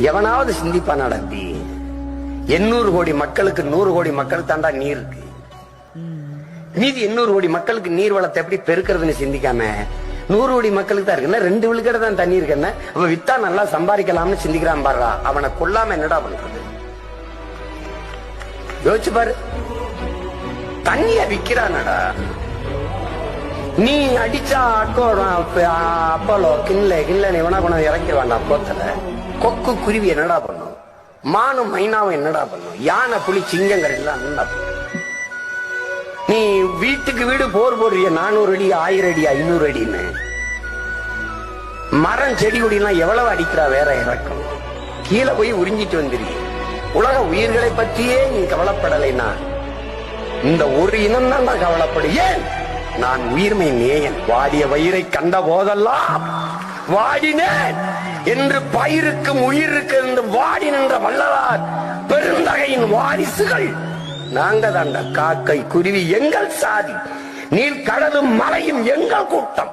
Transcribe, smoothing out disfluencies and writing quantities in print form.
எவனாவது சிந்திப்பானா தம்பி? 800 கோடி மக்களுக்கு 100 கோடி மக்கள் தாண்டா நீர் இருக்கு. மீதி 800 கோடி மக்களுக்கு நீர் வளத்தை எப்படி பெருக்கிறதுன்னு சிந்திக்காம 100 கோடி மக்களுக்கு தான் இருக்கு. 2 விழுக்கடை தான் தண்ணி இருக்குன்னு அவன் வித்தா நல்லா சம்பாதிக்கலாம்னு சிந்திக்கிறான் பாருடா. அவனை கொல்லாம என்னடா பண்றது? யோசிச்சு பாரு. தண்ணிய விக்கிறானடா. நீ அடிச்சா அப்போலோ கிண்ணல இவனா கொண்டு இறக்கி வேண்டாம் போத்தல. கொக்கு குருவி என்னடா பண்ணும்? மானும் மைனாவும் என்னடா பண்ணும்? யானை புலி சிங்கங்கள் எல்லாம் என்னடா பண்ணும்? நீ வீட்டுக்கு வீடு போர் போடுறிய 400 அடி 1000 அடி 500 அடின்னு. மரம் செடி கொடியெல்லாம் எவ்வளவு அடிக்கிறா வேற இறக்கம். கீழே போய் உறிஞ்சிட்டு வந்துருக்க. உலக உயிர்களை பற்றியே நீ கவலைப்படலைன்னா இந்த ஒரு இனம் தான் நான் கவலைப்படு. ஏன்? நான் உயிர்மை நேயன். வாடிய வயிறை கண்ட போதெல்லாம் வாடினேன் என்று பயிருக்கும் உயிருக்கு என்று வாடி நின்ற வள்ளலார் பெருந்தகையின் வாரிசுகள் நாங்க தாண்ட. காக்கை குருவி எங்கள் சாதி, நீர் கடலும் மலையும் எங்கள் கூட்டம்.